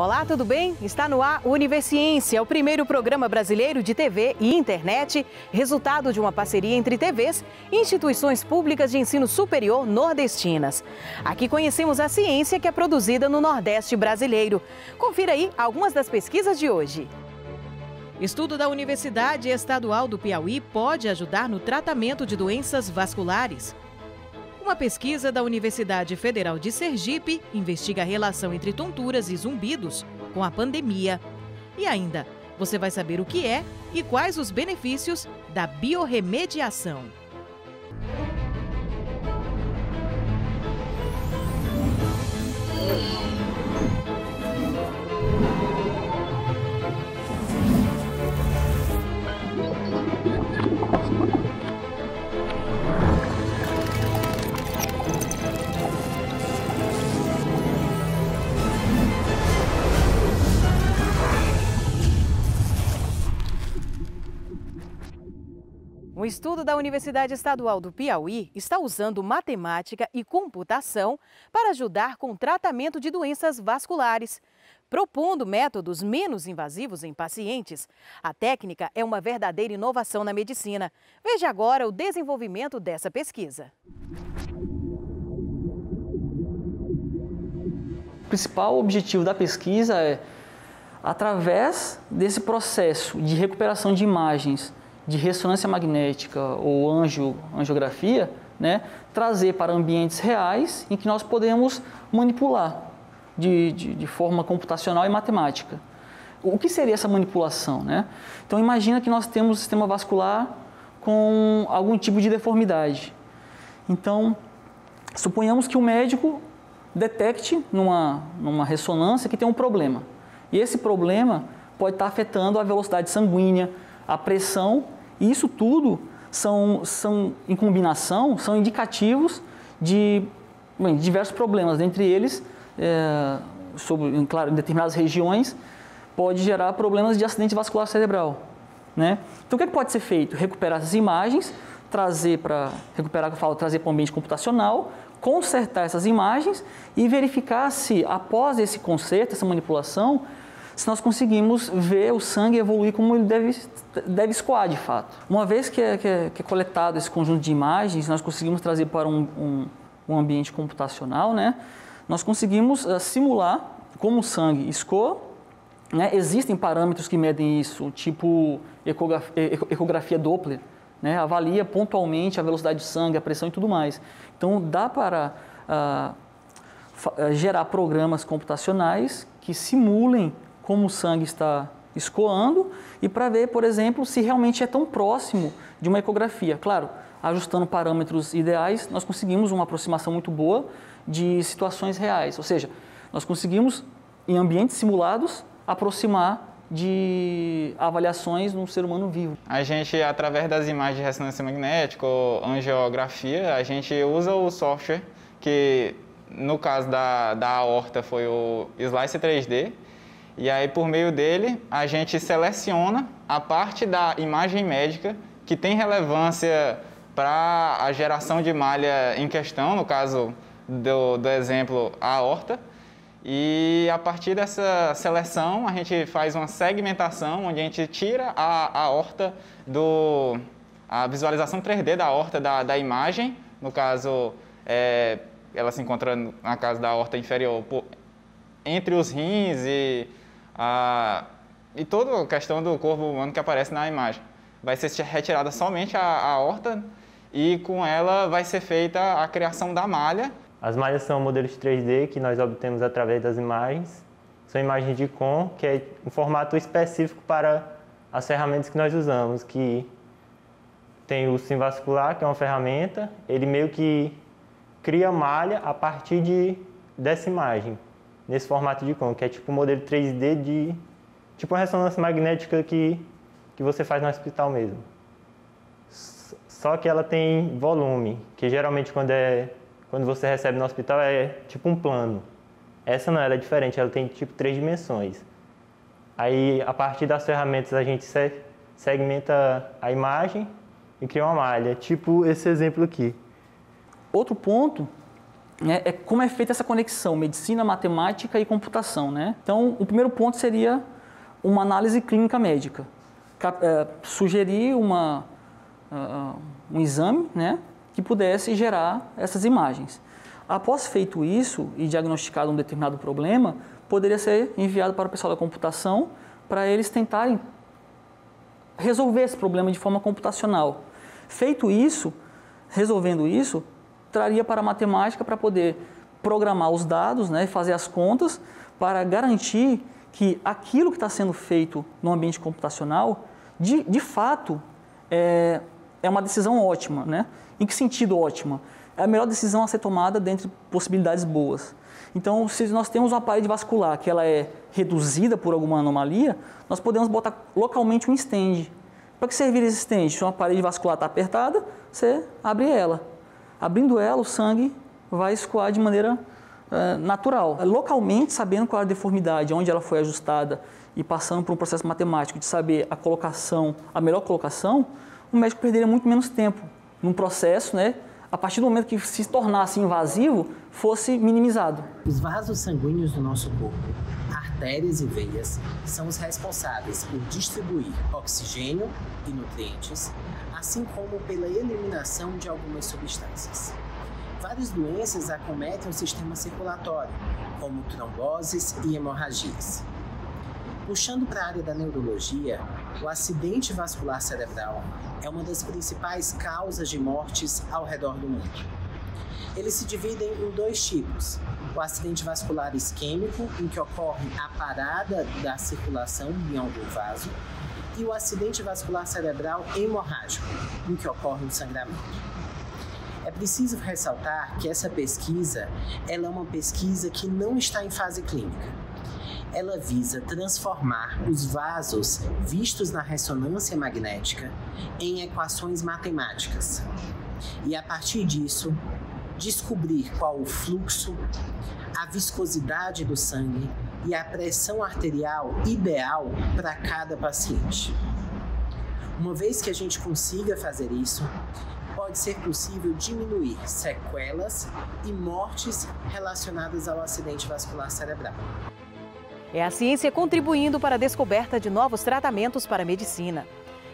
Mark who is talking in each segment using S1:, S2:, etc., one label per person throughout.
S1: Olá, tudo bem? Está no ar o Universiência, o primeiro programa brasileiro de TV e internet, resultado de uma parceria entre TVs e instituições públicas de ensino superior nordestinas. Aqui conhecemos a ciência que é produzida no Nordeste brasileiro. Confira aí algumas das pesquisas de hoje. Estudo da Universidade Estadual do Piauí pode ajudar no tratamento de doenças vasculares. Uma pesquisa da Universidade Federal de Sergipe investiga a relação entre tonturas e zumbidos com a pandemia. E ainda, você vai saber o que é e quais os benefícios da biorremediação. Um estudo da Universidade Estadual do Piauí está usando matemática e computação para ajudar com o tratamento de doenças vasculares. Propondo métodos menos invasivos em pacientes, a técnica é uma verdadeira inovação na medicina. Veja agora o desenvolvimento dessa pesquisa.
S2: O principal objetivo da pesquisa é, através desse processo de recuperação de imagens de ressonância magnética ou angiografia, trazer para ambientes reais em que nós podemos manipular de forma computacional e matemática. O que seria essa manipulação? Então imagina que nós temos um sistema vascular com algum tipo de deformidade. Então, suponhamos que o médico detecte numa ressonância que tem um problema. E esse problema pode estar afetando a velocidade sanguínea, a pressão, e isso tudo são em combinação, são indicativos de diversos problemas. Dentre eles, claro, em determinadas regiões, pode gerar problemas de acidente vascular cerebral. Então, o que pode ser feito? Recuperar essas imagens, trazer para o ambiente computacional, consertar essas imagens e verificar se, após esse conserto, essa manipulação, se nós conseguimos ver o sangue evoluir como ele deve escoar de fato. Uma vez que é coletado esse conjunto de imagens, nós conseguimos trazer para um ambiente computacional, nós conseguimos simular como o sangue escoa. Existem parâmetros que medem isso, tipo ecografia Doppler, avalia pontualmente a velocidade do sangue, a pressão e tudo mais. Então, dá para gerar programas computacionais que simulem como o sangue está escoando e para ver, por exemplo, se realmente é tão próximo de uma ecografia. Claro, ajustando parâmetros ideais, nós conseguimos uma aproximação muito boa de situações reais. Ou seja, nós conseguimos, em ambientes simulados, aproximar de avaliações num ser humano vivo.
S3: A gente, através das imagens de ressonância magnética ou angiografia, a gente usa o software que, no caso da aorta, foi o Slice 3D. E aí, por meio dele, a gente seleciona a parte da imagem médica que tem relevância para a geração de malha em questão, no caso do exemplo, a aorta. E a partir dessa seleção, a gente faz uma segmentação, onde a gente tira a aorta a visualização 3D da aorta da imagem. No caso, ela se encontra, na casa da aorta inferior, entre os rins e toda a questão do corpo humano que aparece na imagem. Vai ser retirada somente a aorta e com ela vai ser feita a criação da malha.
S4: As malhas são modelos 3D que nós obtemos através das imagens. São imagens de COM, que é um formato específico para as ferramentas que nós usamos, que tem o Simvascular, que é uma ferramenta, ele meio que cria malha a partir dessa imagem, nesse formato de COM, que é tipo um modelo 3D tipo uma ressonância magnética que você faz no hospital mesmo. Só que ela tem volume, que geralmente quando você recebe no hospital é tipo um plano. Essa não, ela é diferente, ela tem tipo 3 dimensões. Aí, a partir das ferramentas, a gente segmenta a imagem e cria uma malha, tipo esse exemplo aqui.
S2: Outro ponto é como é feita essa conexão medicina, matemática e computação, né? Então, o primeiro ponto seria uma análise clínica médica. Sugerir um exame, né, que pudesse gerar essas imagens. Após feito isso e diagnosticado um determinado problema, poderia ser enviado para o pessoal da computação para eles tentarem resolver esse problema de forma computacional. Feito isso, resolvendo isso, traria para a matemática para poder programar os dados, né, e fazer as contas para garantir que aquilo que está sendo feito no ambiente computacional, de fato, é uma decisão ótima, né? Em que sentido ótima? É a melhor decisão a ser tomada dentre possibilidades boas. Então, se nós temos uma parede vascular que ela é reduzida por alguma anomalia, nós podemos botar localmente um stent. Para que servir esse stent? Se uma parede vascular está apertada, você abre ela. Abrindo ela, o sangue vai escoar de maneira natural. Localmente, sabendo qual é a deformidade, onde ela foi ajustada e passando por um processo matemático de saber a colocação, a melhor colocação, o médico perderia muito menos tempo num processo, né? A partir do momento que se tornasse invasivo, fosse minimizado.
S5: Os vasos sanguíneos do nosso corpo, artérias e veias, são os responsáveis por distribuir oxigênio e nutrientes, assim como pela eliminação de algumas substâncias. Várias doenças acometem o sistema circulatório, como tromboses e hemorragias. Puxando para a área da neurologia, o acidente vascular cerebral é uma das principais causas de mortes ao redor do mundo. Eles se dividem em dois tipos: o acidente vascular isquêmico, em que ocorre a parada da circulação em algum vaso, e o acidente vascular cerebral hemorrágico, em que ocorre um sangramento. É preciso ressaltar que essa pesquisa ela é uma pesquisa que não está em fase clínica. Ela visa transformar os vasos vistos na ressonância magnética em equações matemáticas e, a partir disso, descobrir qual o fluxo, a viscosidade do sangue e a pressão arterial ideal para cada paciente. Uma vez que a gente consiga fazer isso, pode ser possível diminuir sequelas e mortes relacionadas ao acidente vascular cerebral.
S1: É a ciência contribuindo para a descoberta de novos tratamentos para a medicina.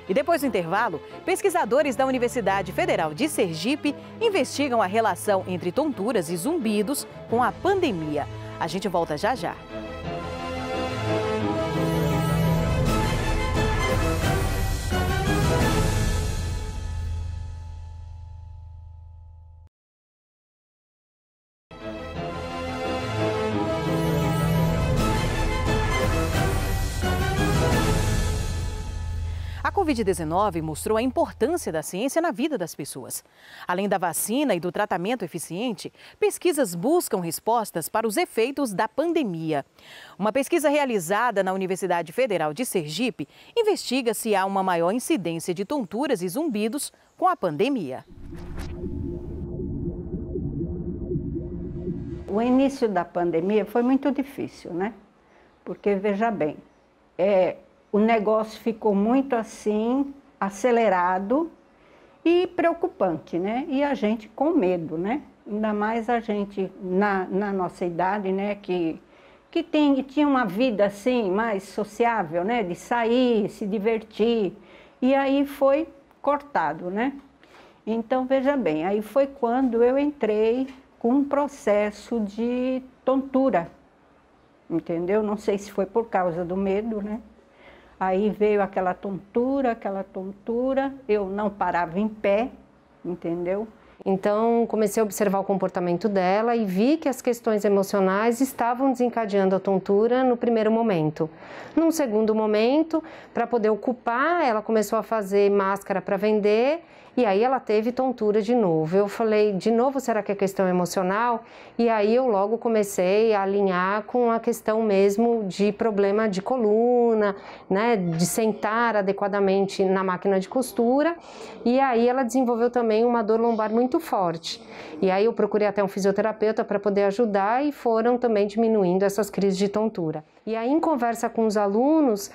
S1: E depois do intervalo, pesquisadores da Universidade Federal de Sergipe investigam a relação entre tonturas e zumbidos com a pandemia. A gente volta já já. A Covid-19 mostrou a importância da ciência na vida das pessoas. Além da vacina e do tratamento eficiente, pesquisas buscam respostas para os efeitos da pandemia. Uma pesquisa realizada na Universidade Federal de Sergipe investiga se há uma maior incidência de tonturas e zumbidos com a pandemia.
S6: O início da pandemia foi muito difícil, né? Porque, veja bem, o negócio ficou muito assim, acelerado e preocupante, né? E a gente com medo, né? Ainda mais a gente na nossa idade, né? Que tinha uma vida assim, mais sociável, né? De sair, se divertir. E aí foi cortado, né? Então, veja bem, aí foi quando eu entrei com um processo de tontura, entendeu? Não sei se foi por causa do medo, né? Aí veio aquela tontura, eu não parava em pé, entendeu?
S7: Então, comecei a observar o comportamento dela e vi que as questões emocionais estavam desencadeando a tontura no primeiro momento. Num segundo momento, para poder ocupar, ela começou a fazer máscara para vender e aí ela teve tontura de novo. Eu falei, de novo, será que é questão emocional? E aí eu logo comecei a alinhar com a questão mesmo de problema de coluna, né, de sentar adequadamente na máquina de costura. E aí ela desenvolveu também uma dor lombar muito forte. E aí eu procurei até um fisioterapeuta para poder ajudar e foram também diminuindo essas crises de tontura. E aí, em conversa com os alunos,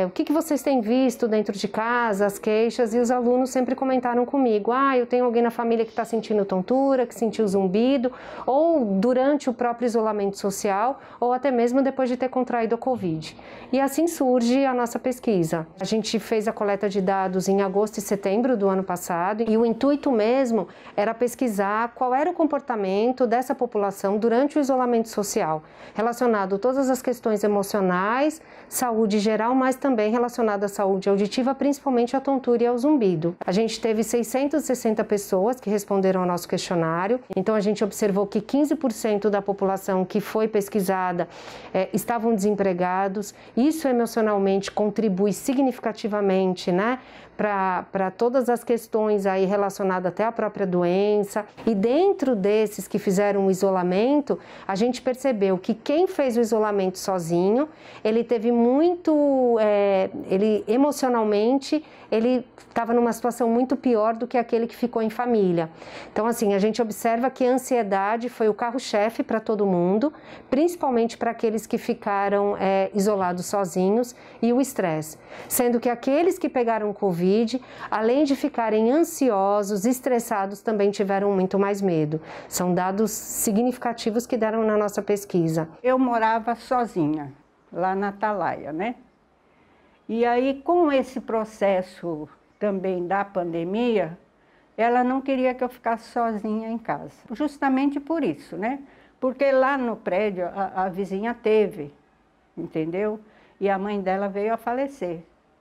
S7: o que vocês têm visto dentro de casa, as queixas, e os alunos sempre comentaram comigo, eu tenho alguém na família que está sentindo tontura, que sentiu zumbido, ou durante o próprio isolamento social, ou até mesmo depois de ter contraído a Covid. E assim surge a nossa pesquisa. A gente fez a coleta de dados em agosto e setembro do ano passado, e o intuito mesmo era pesquisar qual era o comportamento dessa população durante o isolamento social, relacionado a todas as questões emocionais, saúde geral, mas também relacionada à saúde auditiva, principalmente à tontura e ao zumbido. A gente teve 660 pessoas que responderam ao nosso questionário, então a gente observou que 15% da população que foi pesquisada estavam desempregados. Isso emocionalmente contribui significativamente, né, para todas as questões aí relacionadas até à própria doença. E dentro desses que fizeram o isolamento, a gente percebeu que quem fez o isolamento sozinho, ele teve muito, ele emocionalmente, ele estava numa situação muito pior do que aquele que ficou em família. Então, assim, a gente observa que a ansiedade foi o carro-chefe para todo mundo, principalmente para aqueles que ficaram isolados sozinhos, e o estresse. Sendo que aqueles que pegaram Covid, além de ficarem ansiosos, estressados, também tiveram muito mais medo. São dados significativos que deram na nossa pesquisa.
S6: Eu morava sozinha, lá na Atalaia, né? E aí, com esse processo também da pandemia, ela não queria que eu ficasse sozinha em casa. Justamente por isso, né? Porque lá no prédio a vizinha teve, entendeu? E a mãe dela veio a falecer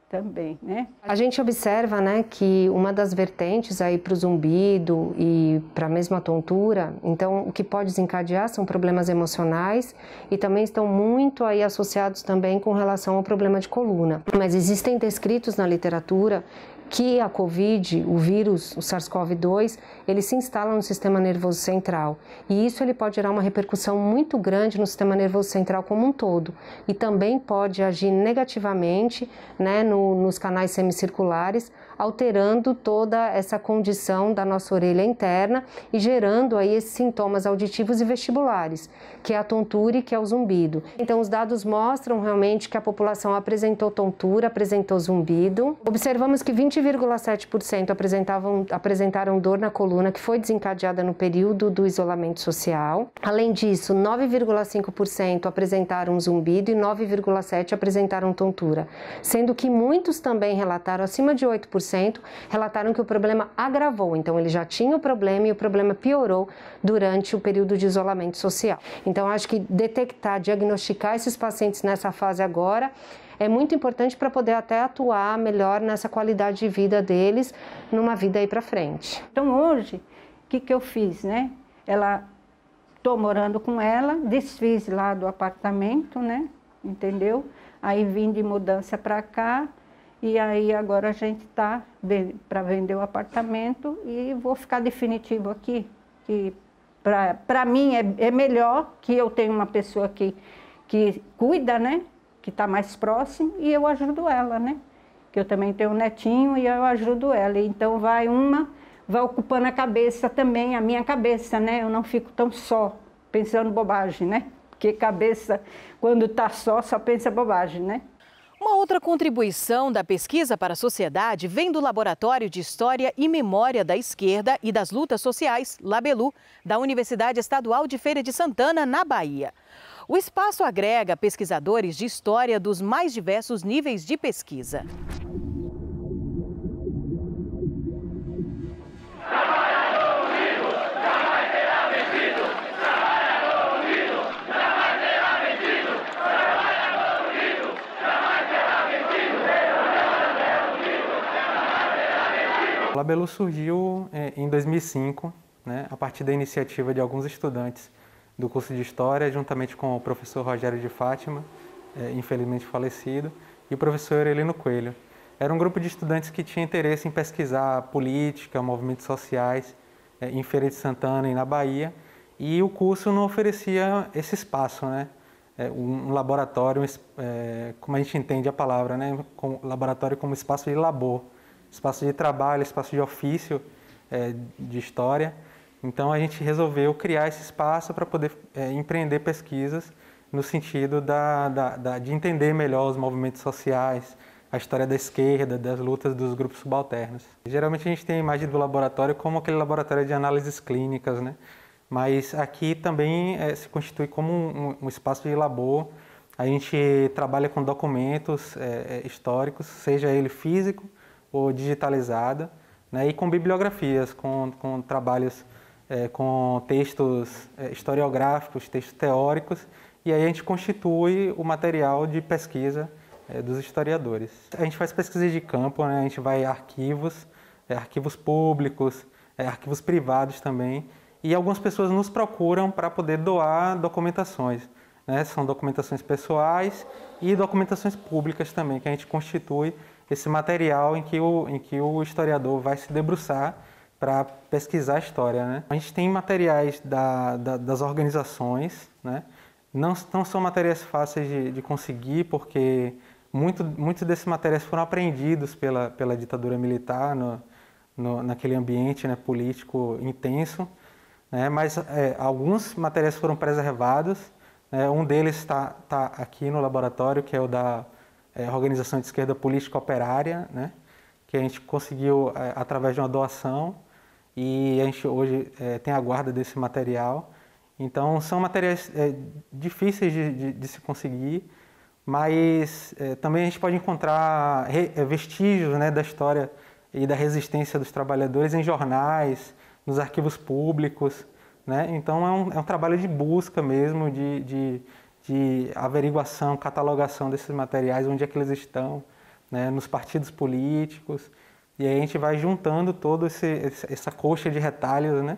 S6: também, né?
S7: A gente observa, né, que uma das vertentes aí para o zumbido e para a mesma tontura, então o que pode desencadear são problemas emocionais e também estão muito aí associados também com relação ao problema de coluna. Mas existem descritos na literatura que a Covid, o vírus, o SARS-CoV-2, ele se instala no sistema nervoso central. E isso ele pode gerar uma repercussão muito grande no sistema nervoso central como um todo. E também pode agir negativamente, né, nos canais semicirculares, alterando toda essa condição da nossa orelha interna e gerando aí esses sintomas auditivos e vestibulares, que é a tontura e que é o zumbido. Então, os dados mostram realmente que a população apresentou tontura, apresentou zumbido. Observamos que 20,7% apresentaram dor na coluna, que foi desencadeada no período do isolamento social. Além disso, 9,5% apresentaram zumbido e 9,7% apresentaram tontura, sendo que muitos também relataram, acima de 8%, relataram que o problema agravou. Então, ele já tinha o problema e o problema piorou durante o período de isolamento social. Então, acho que detectar, diagnosticar esses pacientes nessa fase agora é muito importante para poder até atuar melhor nessa qualidade de vida deles, numa vida aí para frente.
S6: Então, hoje, o que eu fiz, né? Estou morando com ela, desfiz lá do apartamento, né? Entendeu? Aí vim de mudança para cá. E aí agora a gente está para vender o apartamento e vou ficar definitivo aqui. Que para mim é melhor que eu tenha uma pessoa que cuida, né? Que está mais próximo e eu ajudo ela, né? Que eu também tenho um netinho e eu ajudo ela. Então vai ocupando a cabeça também, a minha cabeça, né? Eu não fico tão só pensando bobagem, né? Porque cabeça, quando está só pensa bobagem, né?
S1: Uma outra contribuição da pesquisa para a sociedade vem do Laboratório de História e Memória da Esquerda e das Lutas Sociais, Labelu, da Universidade Estadual de Feira de Santana, na Bahia. O espaço agrega pesquisadores de história dos mais diversos níveis de pesquisa.
S8: O Labelu surgiu em 2005, né, a partir da iniciativa de alguns estudantes do curso de História, juntamente com o professor Rogério de Fátima, infelizmente falecido, e o professor Heleno Coelho. Era um grupo de estudantes que tinha interesse em pesquisar política, movimentos sociais em Feira de Santana e na Bahia, e o curso não oferecia esse espaço, né? Um laboratório, como a gente entende a palavra, né? Laboratório como espaço de labor, espaço de trabalho, espaço de ofício de história. Então a gente resolveu criar esse espaço para poder empreender pesquisas no sentido de entender melhor os movimentos sociais, a história da esquerda, das lutas dos grupos subalternos. Geralmente a gente tem a imagem do laboratório como aquele laboratório de análises clínicas, né? Mas aqui também se constitui como um espaço de labor. A gente trabalha com documentos históricos, seja ele físico ou digitalizado, né? E com bibliografias, com trabalhos com textos historiográficos, textos teóricos, e aí a gente constitui o material de pesquisa dos historiadores. A gente faz pesquisa de campo, né? A gente vai a arquivos, arquivos públicos, arquivos privados também, e algumas pessoas nos procuram para poder doar documentações, né? São documentações pessoais e documentações públicas também, que a gente constitui esse material em que o historiador vai se debruçar para pesquisar a história, né? A gente tem materiais das organizações, né? Não são materiais fáceis de conseguir, porque muitos desses materiais foram apreendidos pela ditadura militar naquele ambiente, né, político intenso, né? Mas alguns materiais foram preservados, né? Um deles está aqui no laboratório, que é o da Organização de Esquerda Política Operária, né? Que a gente conseguiu através de uma doação, e a gente hoje tem a guarda desse material. Então, são materiais difíceis de se conseguir, mas também a gente pode encontrar vestígios, né, da história e da resistência dos trabalhadores em jornais, nos arquivos públicos, né? Então, é um trabalho de busca mesmo, de averiguação, catalogação desses materiais, onde é que eles estão, né, nos partidos políticos, e aí a gente vai juntando toda essa coxa de retalhos, né?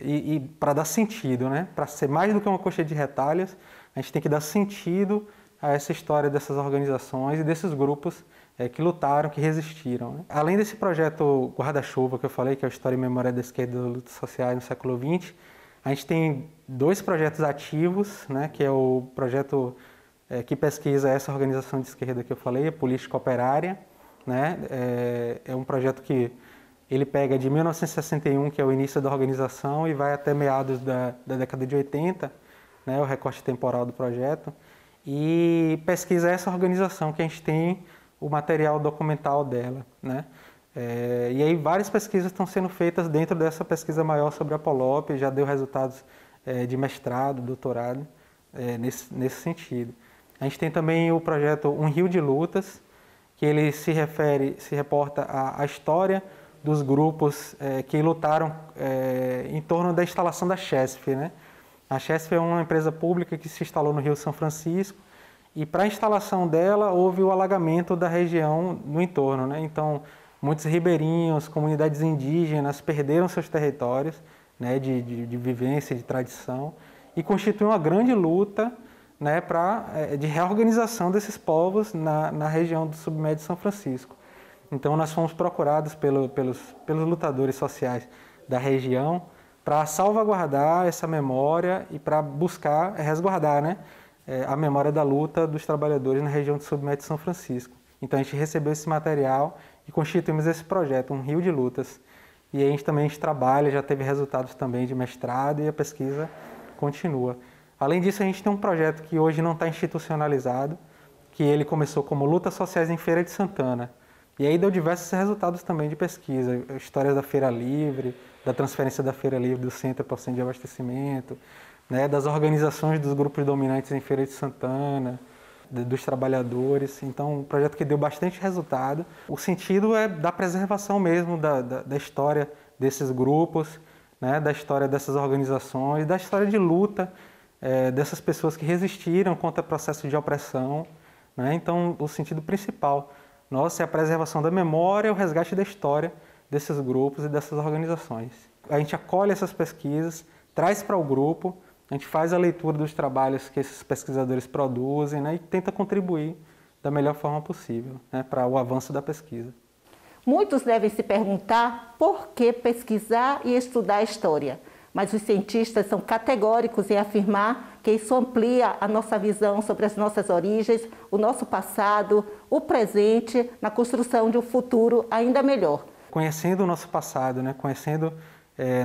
S8: E para dar sentido, né? Para ser mais do que uma coxa de retalhos, a gente tem que dar sentido a essa história dessas organizações e desses grupos que lutaram, que resistiram, né? Além desse projeto Guarda-Chuva que eu falei, que é a História e Memória da Esquerda e das Lutas Sociais no século XX, a gente tem 2 projetos ativos, né? Que é o projeto que pesquisa essa organização de esquerda que eu falei, a Política Operária, né? É um projeto que ele pega de 1961, que é o início da organização, e vai até meados da década de 80, né, o recorte temporal do projeto, e pesquisa essa organização, que a gente tem o material documental dela, né? E aí várias pesquisas estão sendo feitas dentro dessa pesquisa maior sobre a Polop, já deu resultados de mestrado, doutorado, nesse sentido. A gente tem também o projeto Um Rio de Lutas, que ele se reporta à história dos grupos que lutaram em torno da instalação da Chesf, né? A Chesf é uma empresa pública que se instalou no Rio São Francisco, e para a instalação dela houve o alagamento da região no entorno, né? Então, muitos ribeirinhos, comunidades indígenas perderam seus territórios, né, de vivência, de tradição, e constitui uma grande luta, né, de reorganização desses povos na região do submédio São Francisco. Então, nós fomos procurados pelos lutadores sociais da região para salvaguardar essa memória e para buscar resguardar, né, a memória da luta dos trabalhadores na região do submédio São Francisco. Então, a gente recebeu esse material e constituímos esse projeto, Um Rio de Lutas. E a gente também trabalha, já teve resultados também de mestrado, e a pesquisa continua. Além disso, a gente tem um projeto que hoje não está institucionalizado, que ele começou como Lutas Sociais em Feira de Santana. E aí deu diversos resultados também de pesquisa, histórias da Feira Livre, da transferência da Feira Livre do Centro para o Centro de Abastecimento, né, das organizações dos grupos dominantes em Feira de Santana, dos trabalhadores. Então, um projeto que deu bastante resultado. O sentido é da preservação mesmo da história desses grupos, né, da história dessas organizações, da história de luta dessas pessoas que resistiram contra o processo de opressão, né? Então, o sentido principal nosso é a preservação da memória e o resgate da história desses grupos e dessas organizações. A gente acolhe essas pesquisas, traz para o grupo, a gente faz a leitura dos trabalhos que esses pesquisadores produzem, né, e tenta contribuir da melhor forma possível, né, para o avanço da pesquisa.
S9: Muitos devem se perguntar por que pesquisar e estudar a história, mas os cientistas são categóricos em afirmar que isso amplia a nossa visão sobre as nossas origens, o nosso passado, o presente, na construção de um futuro ainda melhor.
S8: Conhecendo o nosso passado, né, conhecendo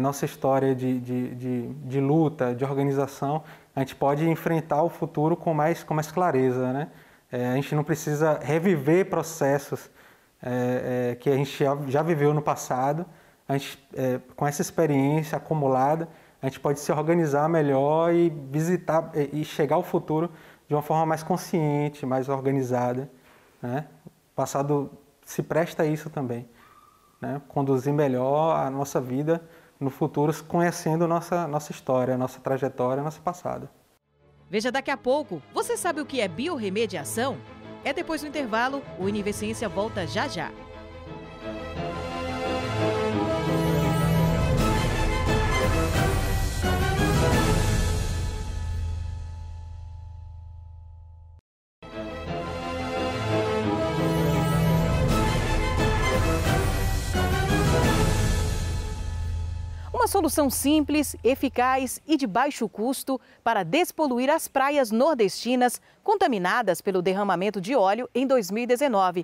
S8: nossa história de luta, de organização, a a gente pode enfrentar o futuro com mais clareza, né? A gente não precisa reviver processos que a gente já viveu no passado. A gente, com essa experiência acumulada, a gente pode se organizar melhor e visitar e chegar ao futuro de uma forma mais consciente, mais organizada, né? O passado se presta a isso também, né? Conduzir melhor a nossa vida no futuro, conhecendo nossa história, nossa trajetória, nosso passado.
S1: Veja daqui a pouco. Você sabe o que é biorremediação? É depois do intervalo. O Univerciência volta já já. Uma solução simples, eficaz e de baixo custo para despoluir as praias nordestinas contaminadas pelo derramamento de óleo em 2019.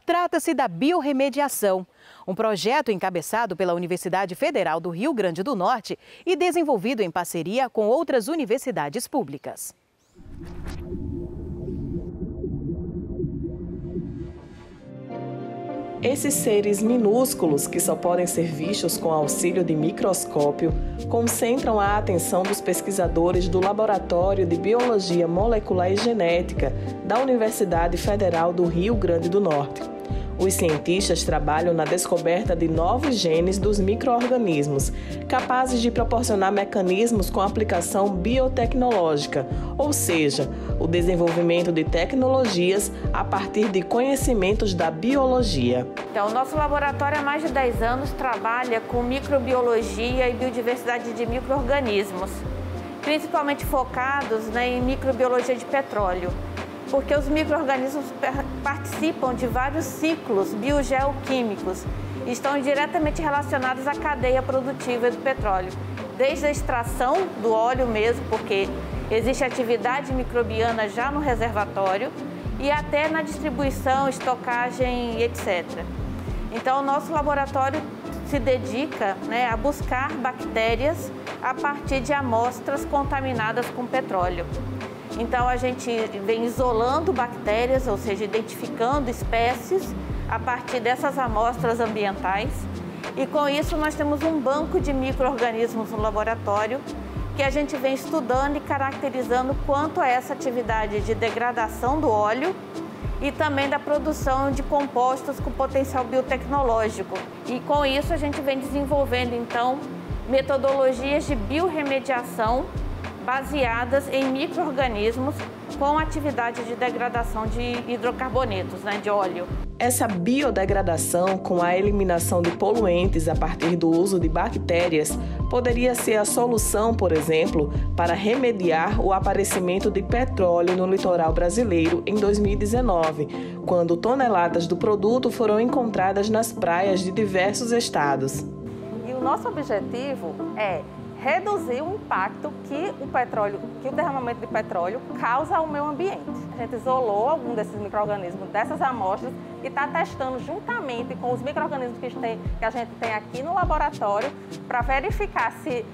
S1: Trata-se da biorremediação, um projeto encabeçado pela Universidade Federal do Rio Grande do Norte e desenvolvido em parceria com outras universidades públicas.
S10: Esses seres minúsculos, que só podem ser vistos com auxílio de microscópio, concentram a atenção dos pesquisadores do Laboratório de Biologia Molecular e Genética da Universidade Federal do Rio Grande do Norte. Os cientistas trabalham na descoberta de novos genes dos micro-organismos, capazes de proporcionar mecanismos com aplicação biotecnológica, ou seja, o desenvolvimento de tecnologias a partir de conhecimentos da biologia.
S11: Então, o nosso laboratório há mais de 10 anos trabalha com microbiologia e biodiversidade de micro-organismos, principalmente focados em microbiologia de petróleo, porque os micro-organismos participam de vários ciclos biogeoquímicos e estão diretamente relacionados à cadeia produtiva do petróleo, desde a extração do óleo mesmo, porque existe atividade microbiana já no reservatório, e até na distribuição, estocagem, etc. Então, o nosso laboratório se dedica a buscar bactérias a partir de amostras contaminadas com petróleo. Então, a gente vem isolando bactérias, ou seja, identificando espécies a partir dessas amostras ambientais. E com isso, nós temos um banco de micro-organismos no laboratório que a gente vem estudando e caracterizando quanto a essa atividade de degradação do óleo e também da produção de compostos com potencial biotecnológico. E com isso, a gente vem desenvolvendo, então, metodologias de biorremediação baseadas em micro-organismos com atividade de degradação de hidrocarbonetos, de óleo.
S10: Essa biodegradação com a eliminação de poluentes a partir do uso de bactérias poderia ser a solução, por exemplo, para remediar o aparecimento de petróleo no litoral brasileiro em 2019, quando toneladas do produto foram encontradas nas praias de diversos estados.
S12: E o nosso objetivo é reduzir o impacto que o derramamento de petróleo causa ao meio ambiente. A gente isolou algum desses micro-organismos dessas amostras e está testando juntamente com os micro-organismos que a gente tem aqui no laboratório para verificar se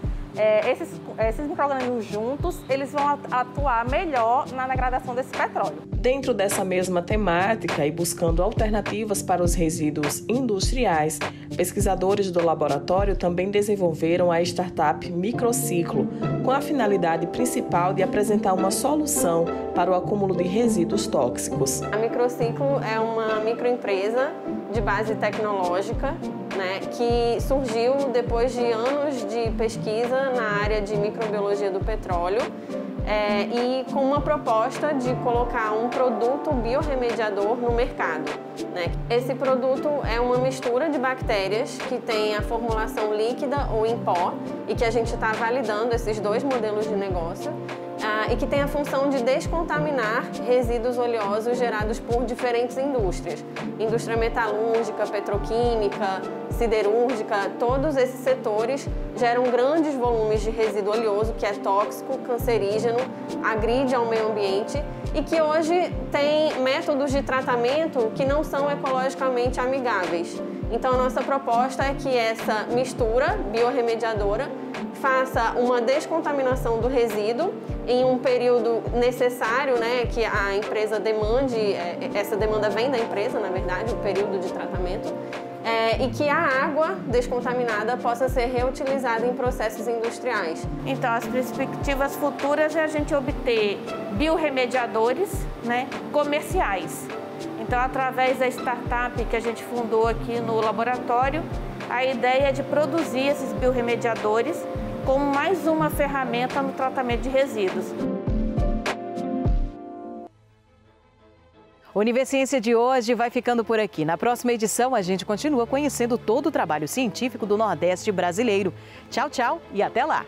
S12: esses micro-organismos juntos eles vão atuar melhor na degradação desse petróleo.
S10: Dentro dessa mesma temática e buscando alternativas para os resíduos industriais, pesquisadores do laboratório também desenvolveram a startup Microciclo, com a finalidade principal de apresentar uma solução para o acúmulo de resíduos tóxicos.
S13: A Microciclo é uma microempresa de base tecnológica, que surgiu depois de anos de pesquisa na área de microbiologia do petróleo e com uma proposta de colocar um produto biorremediador no mercado. Esse produto é uma mistura de bactérias que tem a formulação líquida ou em pó e que a gente está validando esses dois modelos de negócio. E que tem a função de descontaminar resíduos oleosos gerados por diferentes indústrias. Indústria metalúrgica, petroquímica, siderúrgica, todos esses setores geram grandes volumes de resíduo oleoso que é tóxico, cancerígeno, agride ao meio ambiente e que hoje tem métodos de tratamento que não são ecologicamente amigáveis. Então, a nossa proposta é que essa mistura biorremediadora faça uma descontaminação do resíduo em um período necessário, né, que a empresa demande, essa demanda vem da empresa, na verdade, o período de tratamento, e que a água descontaminada possa ser reutilizada em processos industriais.
S11: Então, as perspectivas futuras é a gente obter biorremediadores, né, comerciais. Então, através da startup que a gente fundou aqui no laboratório, a ideia é de produzir esses biorremediadores como mais uma ferramenta no tratamento de resíduos.
S1: O Universiência de hoje vai ficando por aqui. Na próxima edição, a gente continua conhecendo todo o trabalho científico do Nordeste brasileiro. Tchau, tchau e até lá!